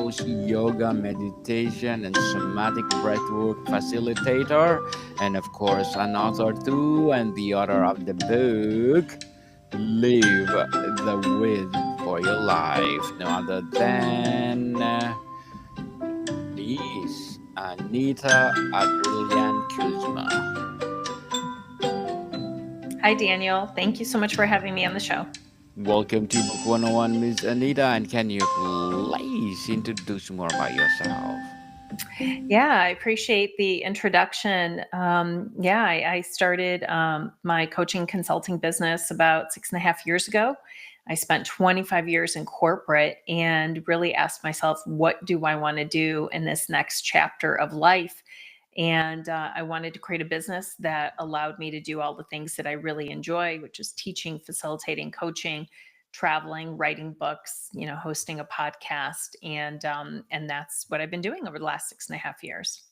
coach, yoga, meditation, and somatic breathwork facilitator, and of course, an author too, and the author of the book, Live the With for Your Life. No other than Miss Aneta Ardelian Kuzma. Hi, Daniel. Thank you so much for having me on the show. Welcome to Book 101, Miss Anita, and can you please introduce more about yourself? Yeah, I appreciate the introduction. I started my coaching consulting business about 6.5 years ago. I spent 25 years in corporate and really asked myself, what do I want to do in this next chapter of life? And I wanted to create a business that allowed me to do all the things that I really enjoy, which is teaching, facilitating, coaching, traveling, writing books, hosting a podcast, and that's what I've been doing over the last 6.5 years.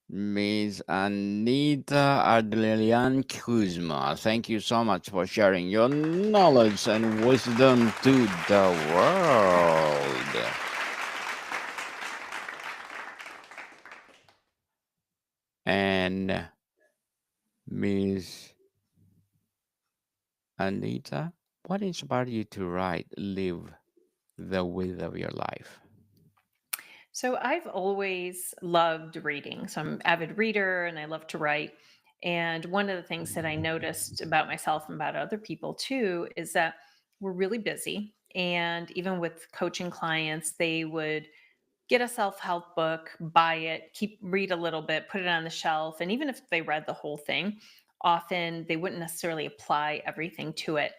Miss Anita Ardelian Kuzma, thank you so much for sharing your knowledge and wisdom to the world. And Miss Anita, what inspired you to write Live the Width of Your Life? So I've always loved reading. So I'm an avid reader and I love to write. And one of the things that I noticed about myself and about other people too is that we're really busy. And even with coaching clients, they would get a self-help book, buy it, read a little bit, put it on the shelf. And even if they read the whole thing, often they wouldn't necessarily apply everything to it.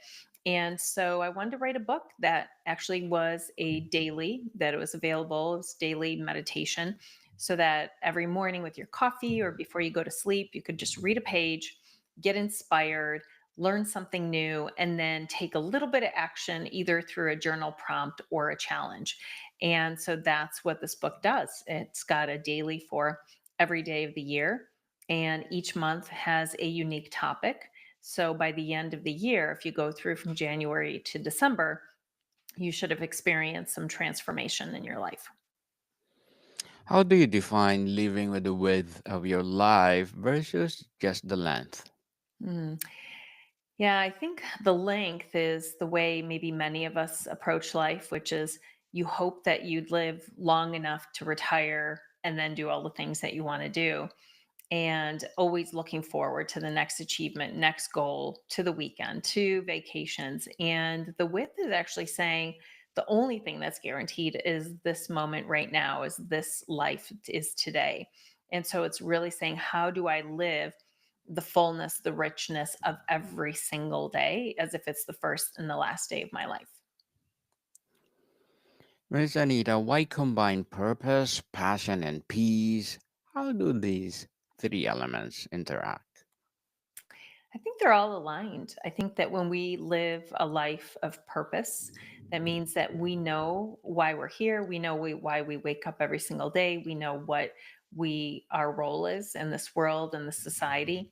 And so I wanted to write a book that actually was a daily, that it was available, it was daily meditation, so that every morning with your coffee or before you go to sleep, you could just read a page, get inspired, learn something new, and then take a little bit of action either through a journal prompt or a challenge. And so that's what this book does. It's got a daily for every day of the year, and each month has a unique topic. So by the end of the year, if you go through from January to December, you should have experienced some transformation in your life. How do you define living with the width of your life versus just the length? Mm. Yeah, I think the length is the way maybe many of us approach life, which is you hope that you'd live long enough to retire and then do all the things that you want to do, and always looking forward to the next achievement, next goal, to the weekend, to vacations. And the width is actually saying the only thing that's guaranteed is this moment right now, is this life, is today. And so it's really saying, how do I live the fullness, the richness of every single day as if it's the first and the last day of my life? Miss Anita, why combine purpose, passion, and peace? How do these three elements interact? I think they're all aligned. I think that when we live a life of purpose, that means that we know why we're here. We know why we wake up every single day. We know what our role is in this world and the society.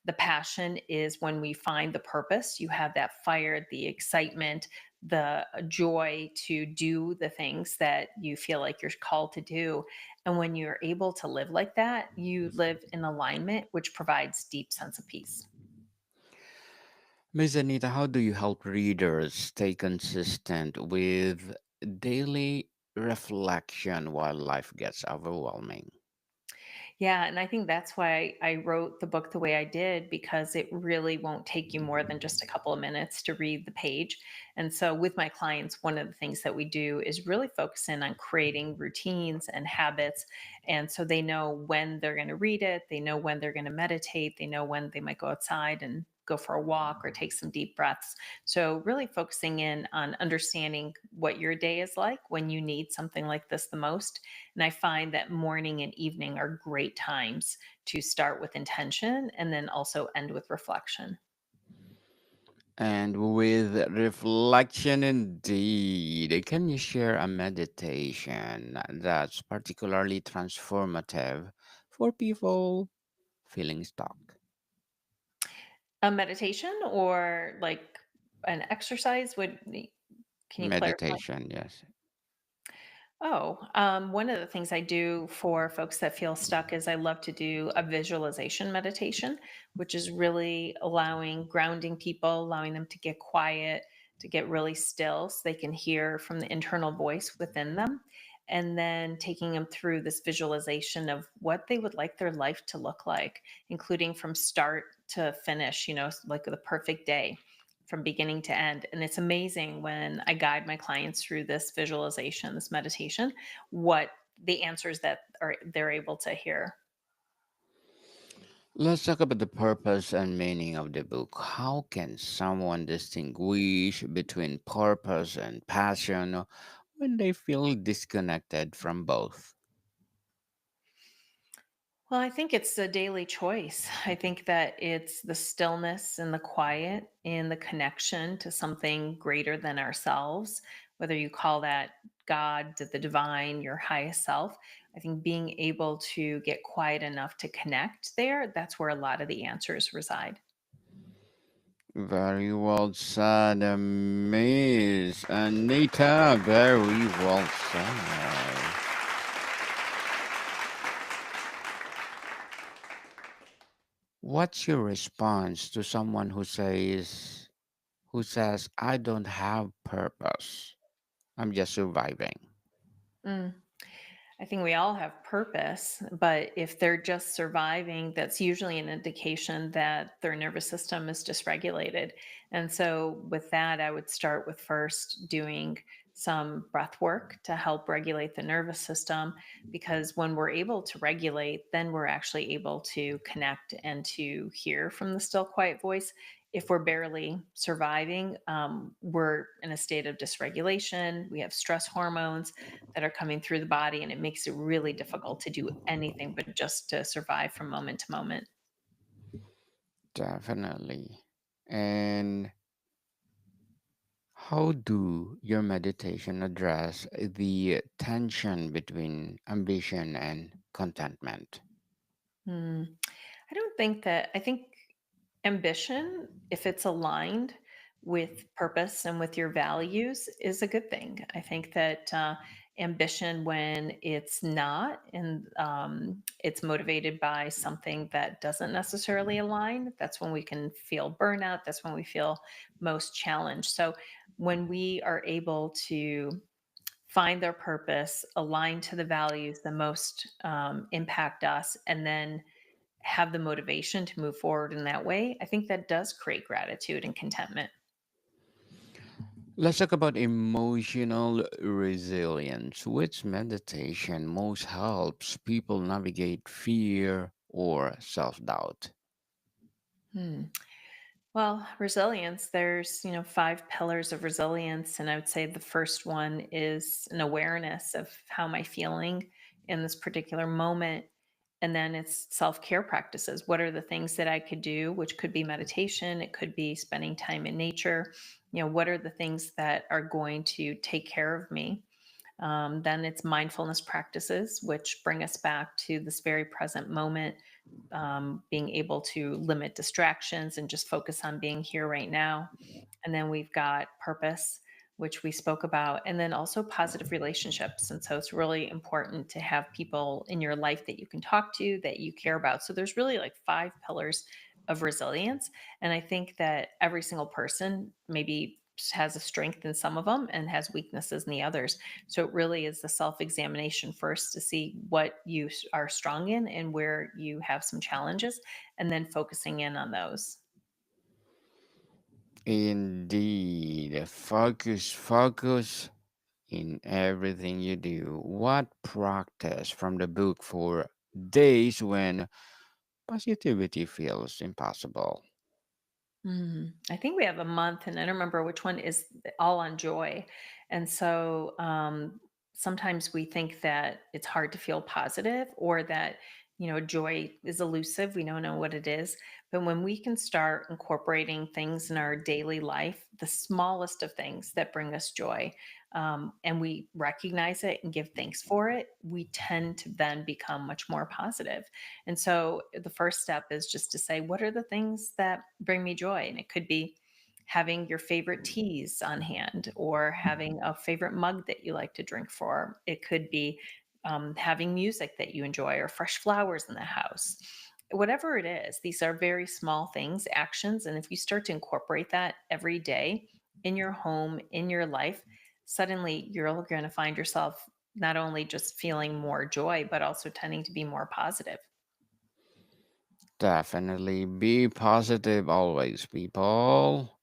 The passion is when we find the purpose. You have that fire, the excitement, the joy to do the things that you feel like you're called to do. And when you're able to live like that, you live in alignment, which provides deep sense of peace. Miss Anita, how do you help readers stay consistent with daily reflection while life gets overwhelming? Yeah, and I think that's why I wrote the book the way I did, because it really won't take you more than just a couple of minutes to read the page. And so with my clients, one of the things that we do is really focus in on creating routines and habits. And so they know when they're going to read it, they know when they're going to meditate, they know when they might go outside and go for a walk or take some deep breaths. So really focusing in on understanding what your day is like when you need something like this the most. And I find that morning and evening are great times to start with intention and then also end with reflection. And with reflection indeed, can you share a meditation that's particularly transformative for people feeling stuck? A meditation or like an exercise? Can you clarify? Meditation, yes. One of the things I do for folks that feel stuck is I love to do a visualization meditation, which is really allowing, grounding people, allowing them to get quiet, to get really still so they can hear from the internal voice within them. And then taking them through this visualization of what they would like their life to look like, including from start to finish, like the perfect day from beginning to end. And it's amazing when I guide my clients through this visualization, this meditation, what the answers that are they're able to hear. Let's talk about the purpose and meaning of the book. How can someone distinguish between purpose and passion when they feel disconnected from both? Well, I think it's a daily choice. I think that it's the stillness and the quiet and the connection to something greater than ourselves, whether you call that God, the divine, your highest self. I think being able to get quiet enough to connect there, that's where a lot of the answers reside. Very well said, Miss Anita. Very well said. What's your response to someone who says I don't have purpose? I'm just surviving. Mm. I think we all have purpose, but if they're just surviving, that's usually an indication that their nervous system is dysregulated. And so, with that, I would start with first doing some breath work to help regulate the nervous system. Because when we're able to regulate, then we're actually able to connect and to hear from the still, quiet voice. If we're barely surviving, we're in a state of dysregulation. We have stress hormones that are coming through the body, and it makes it really difficult to do anything but just to survive from moment to moment. Definitely. And how do your meditation address the tension between ambition and contentment? Hmm. I don't think that, I think ambition, if it's aligned with purpose and with your values, is a good thing. I think that ambition, when it's not and it's motivated by something that doesn't necessarily align, that's when we can feel burnout. That's when we feel most challenged. So when we are able to find their purpose, align to the values that most impact us, and then have the motivation to move forward in that way, I think that does create gratitude and contentment. Let's talk about emotional resilience, which meditation most helps people navigate fear or self doubt. Hmm. Well, resilience, there's, 5 pillars of resilience. And I would say the first one is an awareness of how am I feeling in this particular moment. And then it's self care practices. What are the things that I could do, which could be meditation, it could be spending time in nature. What are the things that are going to take care of me? Then it's mindfulness practices, which bring us back to this very present moment, being able to limit distractions and just focus on being here right now. And then we've got purpose, which we spoke about, and then also positive relationships. And so it's really important to have people in your life that you can talk to, that you care about. So there's really like 5 pillars of resilience. And I think that every single person maybe has a strength in some of them and has weaknesses in the others. So it really is the self examination first to see what you are strong in and where you have some challenges, and then focusing in on those. Indeed, focus in everything you do. What practice from the book for days when positivity feels impossible? I think we have a month, and I don't remember which one is all on joy. And so sometimes we think that it's hard to feel positive, or that, joy is elusive. We don't know what it is. But when we can start incorporating things in our daily life, the smallest of things that bring us joy, and we recognize it and give thanks for it, we tend to then become much more positive. And so the first step is just to say, what are the things that bring me joy? And it could be having your favorite teas on hand or having a favorite mug that you like to drink for. It could be having music that you enjoy or fresh flowers in the house. Whatever it is, these are very small things, actions. And if you start to incorporate that every day in your home, in your life, suddenly you're going to find yourself not only just feeling more joy, but also tending to be more positive. Definitely be positive always, people.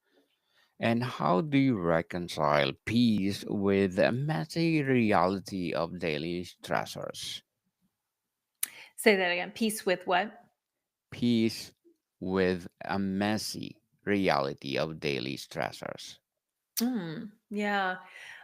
And how do you reconcile peace with the messy reality of daily stressors? Say that again. Peace with what? Peace with a messy reality of daily stressors. Yeah.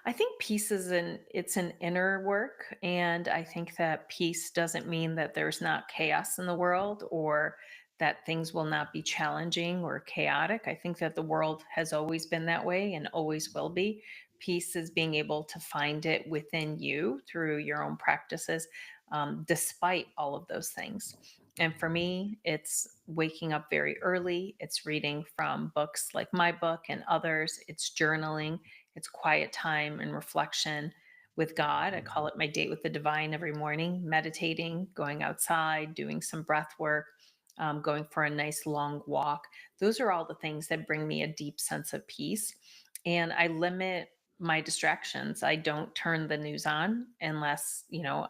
I think peace is it's an inner work. And I think that peace doesn't mean that there's not chaos in the world or that things will not be challenging or chaotic. I think that the world has always been that way and always will be. Peace is being able to find it within you through your own practices, despite all of those things. And for me, it's waking up very early. It's reading from books like my book and others. It's journaling. It's quiet time and reflection with God. I call it my date with the divine every morning, meditating, going outside, doing some breath work, going for a nice long walk. Those are all the things that bring me a deep sense of peace. And I limit my distractions. I don't turn the news on unless,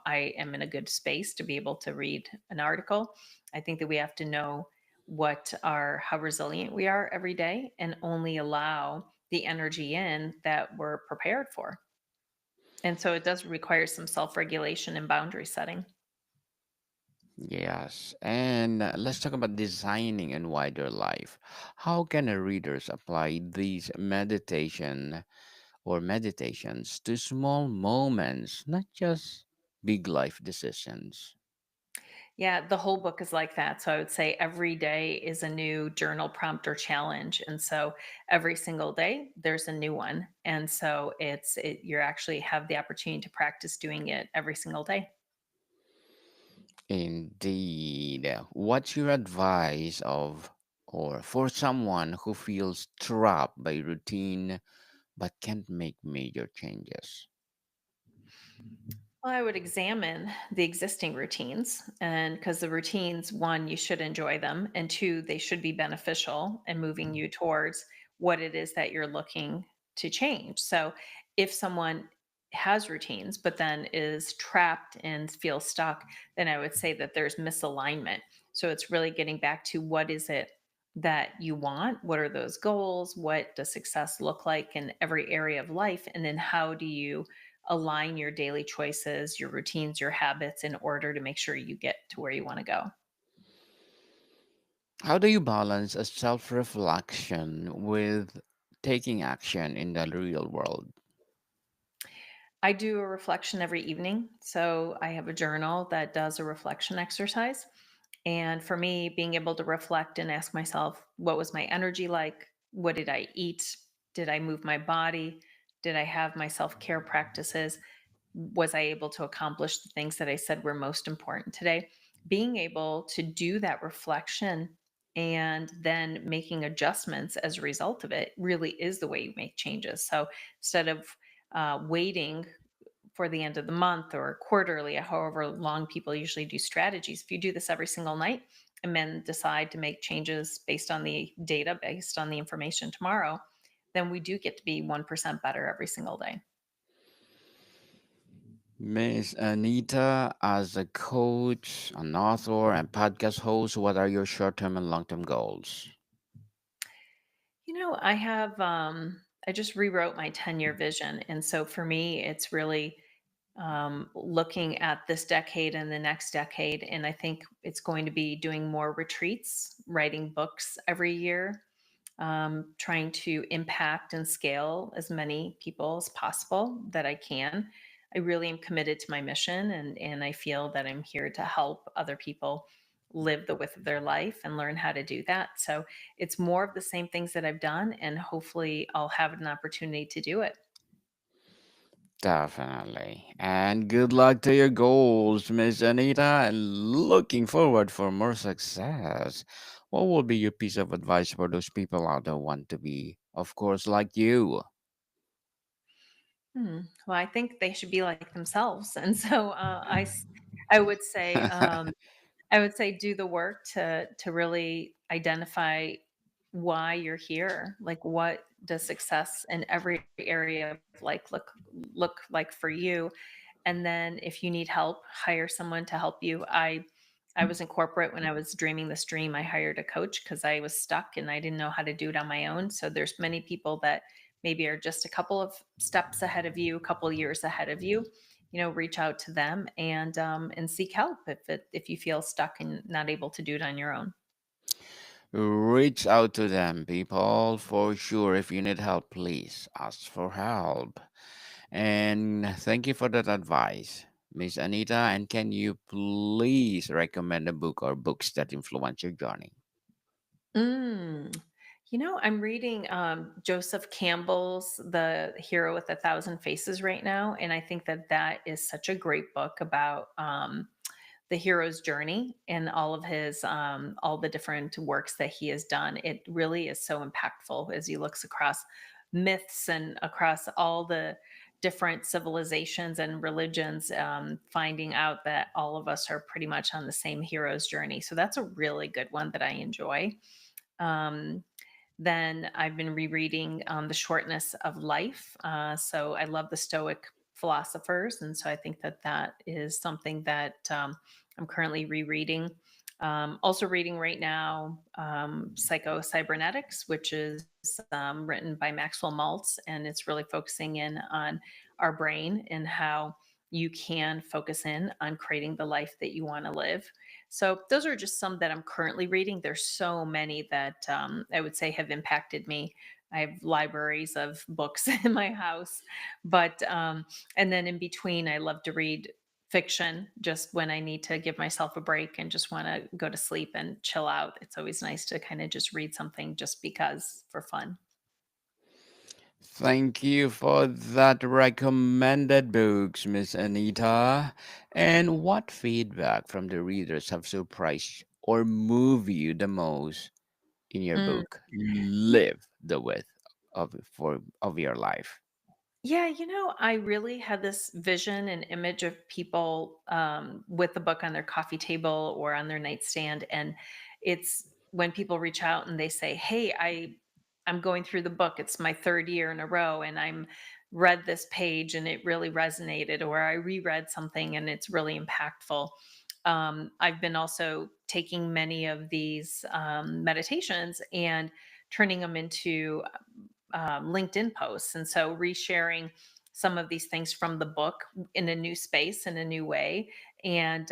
I am in a good space to be able to read an article. I think that we have to know how resilient we are every day and only allow the energy in that we're prepared for. And so it does require some self-regulation and boundary setting. Yes, and let's talk about designing and wider life. How can a readers apply these meditations to small moments, not just big life decisions? Yeah, the whole book is like that. So I would say every day is a new journal prompt or challenge. And so every single day there's a new one. And so you actually have the opportunity to practice doing it every single day. Indeed. What's your advice of or for someone who feels trapped by routine but can't make major changes? Well, I would examine the existing routines. And because the routines, one, you should enjoy them. And two, they should be beneficial and moving you towards what it is that you're looking to change. So if someone has routines, but then is trapped and feels stuck, then I would say that there's misalignment. So it's really getting back to what is it that you want? What are those goals? What does success look like in every area of life? And then how do you align your daily choices, your routines, your habits in order to make sure you get to where you want to go? How do you balance a self reflection with taking action in the real world? I do a reflection every evening. So I have a journal that does a reflection exercise. And for me, being able to reflect and ask myself, what was my energy like? What did I eat? Did I move my body? Did I have my self care practices? Was I able to accomplish the things that I said were most important today? Being able to do that reflection and then making adjustments as a result of it really is the way you make changes. So instead of waiting for the end of the month or quarterly, however long people usually do strategies, if you do this every single night and then decide to make changes based on the data, based on the information tomorrow, then we do get to be 1% better every single day. Miss Anita, as a coach, an author, and podcast host, what are your short term and long term goals? I just rewrote my 10-year vision. And so for me, it's really looking at this decade and the next decade. And I think it's going to be doing more retreats, writing books every year, trying to impact and scale as many people as possible that I can. I really am committed to my mission, and I feel that I'm here to help other people live the width of their life and learn how to do that. So it's more of the same things that I've done, and hopefully I'll have an opportunity to do it. Definitely. And good luck to your goals, Miss Anita, and looking forward for more success. What would be your piece of advice for those people out there who want to be, of course, like you? Well, I think they should be like themselves, and so I would say do the work to really identify why you're here. Like, what does success in every area of like look like for you? And then if you need help, hire someone to help you. I was in corporate when I was dreaming this dream. I hired a coach because I was stuck and I didn't know how to do it on my own. So there's many people that maybe are just a couple of steps ahead of you, a couple of years ahead of you. Reach out to them and seek help if you feel stuck and not able to do it on your own. Reach out to them, people, for sure. If you need help, please ask for help. And thank you for that advice, Miss Anita. And can you please recommend a book or books that influence your journey? Mm. I'm reading Joseph Campbell's The Hero with a Thousand Faces right now. And I think that that is such a great book about the hero's journey and all the different works that he has done. It really is so impactful as he looks across myths and across all the different civilizations and religions, finding out that all of us are pretty much on the same hero's journey. So that's a really good one that I enjoy. Um, then I've been rereading The Shortness of Life. So I love the Stoic philosophers. And so I think that that is something that I'm currently rereading. Also, reading right now Psycho Cybernetics, which is written by Maxwell Maltz. And it's really focusing in on our brain and how you can focus in on creating the life that you want to live. So those are just some that I'm currently reading. There's so many that I would say have impacted me. I have libraries of books in my house, but and then in between, I love to read fiction just when I need to give myself a break and just want to go to sleep and chill out. It's always nice to kind of just read something just because for fun. Thank you for that recommended books, Miss Anita. And what feedback from the readers have surprised or moved you the most in your Mm. book? Live the width of your life. Yeah, I really had this vision and image of people with the book on their coffee table or on their nightstand, and it's when people reach out and they say, "Hey, I'm going through the book. It's my third year in a row, and I'm read this page and it really resonated, or I reread something and it's really impactful." I've been also taking many of these meditations and turning them into LinkedIn posts. And so resharing some of these things from the book in a new space, in a new way. And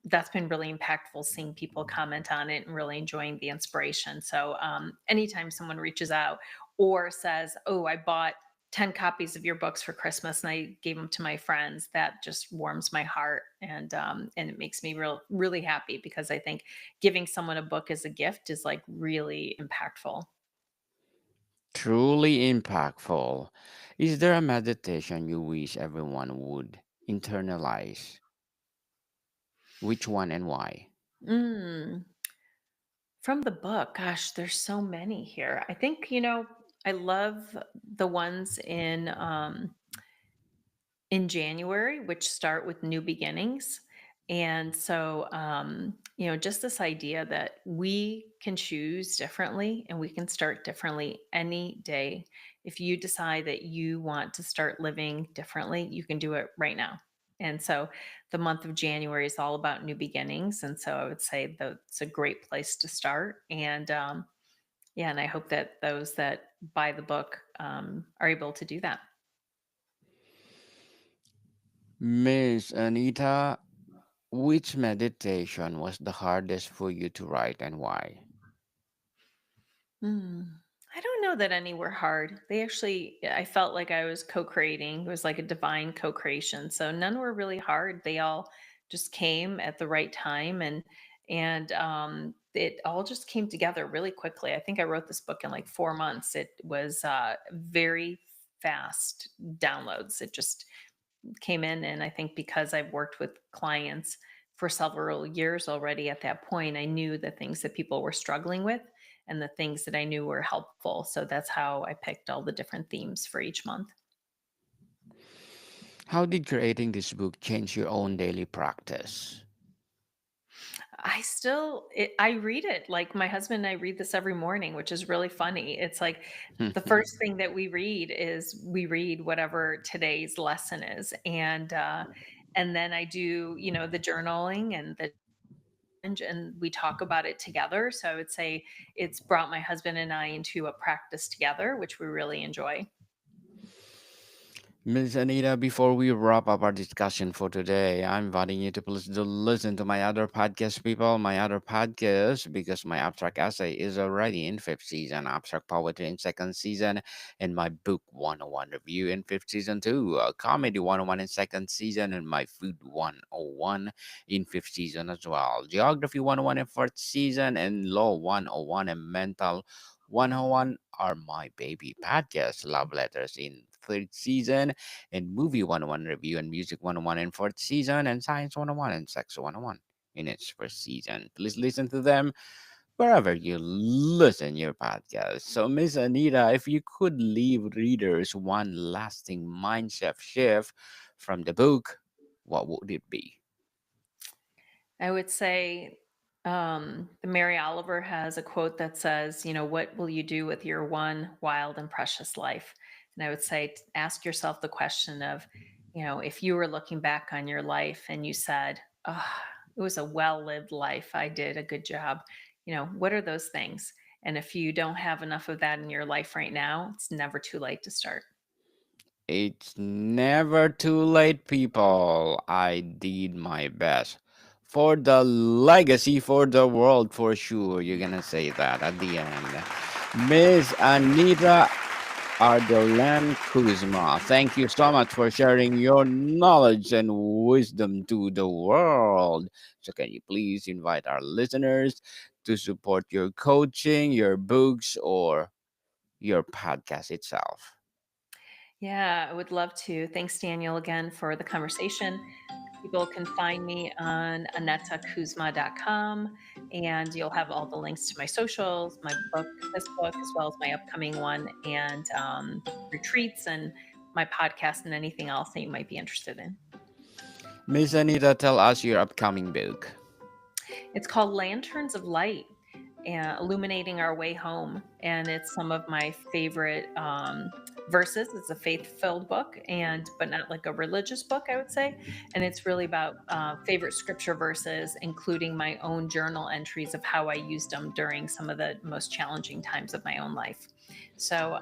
that's been really impactful seeing people comment on it and really enjoying the inspiration. So anytime someone reaches out or says, "Oh, I bought 10 copies of your books for Christmas and I gave them to my friends," that just warms my heart and it makes me really happy because I think giving someone a book as a gift is like really impactful. Truly impactful. Is there a meditation you wish everyone would internalize? Which one and why? Mm. From the book, gosh, there's so many here. I think, I love the ones in January, which start with new beginnings. And so, just this idea that we can choose differently and we can start differently any day. If you decide that you want to start living differently, you can do it right now. And so the month of January is all about new beginnings. And so I would say that it's a great place to start. And yeah, and I hope that those that buy the book are able to do that. Miss Anita, which meditation was the hardest for you to write and why? Mm. I don't know that any were hard. I felt like I was co-creating. It was like a divine co-creation. So none were really hard. They all just came at the right time and it all just came together really quickly. I think I wrote this book in like 4 months. It was very fast downloads. It just came in, and I think because I've worked with clients for several years already at that point, I knew the things that people were struggling with and the things that I knew were helpful. So that's how I picked all the different themes for each month. How did creating this book change your own daily practice? I read it, like, my husband and I read this every morning, which is really funny. It's like the first thing that we read whatever today's lesson is, and then I do, the journaling and the and we talk about it together. So I would say it's brought my husband and I into a practice together, which we really enjoy. Miss Anita, before we wrap up our discussion for today, I'm inviting you to please do listen to my other podcast, people. My other podcast, because my abstract essay is already in fifth season, abstract poetry in second season, and my book 101 review in fifth season too, comedy 101 in second season, and my food 101 in fifth season as well, geography 101 in fourth season, and law 101 and mental 101 are my baby podcast, love letters in third season, and Movie 101 Review and Music 101 in fourth season, and Science 101 and Sex 101 in its first season. Please listen to them wherever you listen your podcast. So, Miss Anita, if you could leave readers one lasting mindset shift from the book, what would it be? I would say the Mary Oliver has a quote that says, what will you do with your one wild and precious life? And I would say, ask yourself the question of, if you were looking back on your life and you said, oh, it was a well lived life, I did a good job, what are those things? And if you don't have enough of that in your life right now, it's never too late to start. It's never too late, people. I did my best. For the legacy, for the world, for sure. You're gonna say that at the end. Miss Anita Ardelian Kuzma, thank you so much for sharing your knowledge and wisdom to the world. So, can you please invite our listeners to support your coaching, your books, or your podcast itself? Yeah, I would love to. Thanks, Daniel, again for the conversation. People can find me on AnetaKuzma.com, and you'll have all the links to my socials, my book, this book, as well as my upcoming one, and retreats, and my podcast, and anything else that you might be interested in. Miss Anita, tell us your upcoming book. It's called Lanterns of Light, and illuminating our way home, and it's some of my favorite verses. It's a faith-filled book, and but not like a religious book, I would say. And it's really about favorite scripture verses, including my own journal entries of how I used them during some of the most challenging times of my own life. So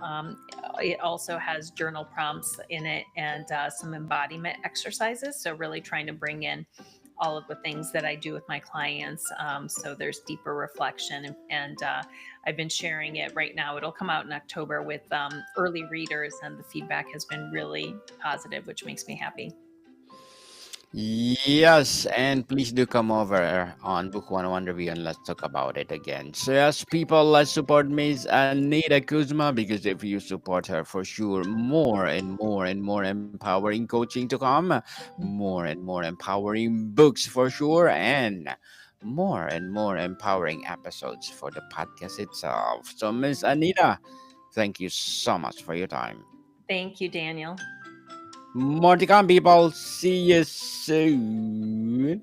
it also has journal prompts in it, and some embodiment exercises. So really trying to bring in all of the things that I do with my clients. So there's deeper reflection, and I've been sharing it right now. It'll come out in October with early readers, and the feedback has been really positive, which makes me happy. Yes, and please do come over on Book 101 Review and let's talk about it again. So, yes, people, let's support Miss Anita Kuzma because if you support her, for sure, more and more and more empowering coaching to come, more and more empowering books for sure, and more empowering episodes for the podcast itself. So, Miss Anita, thank you so much for your time. Thank you, Daniel. More to come, people. See you soon.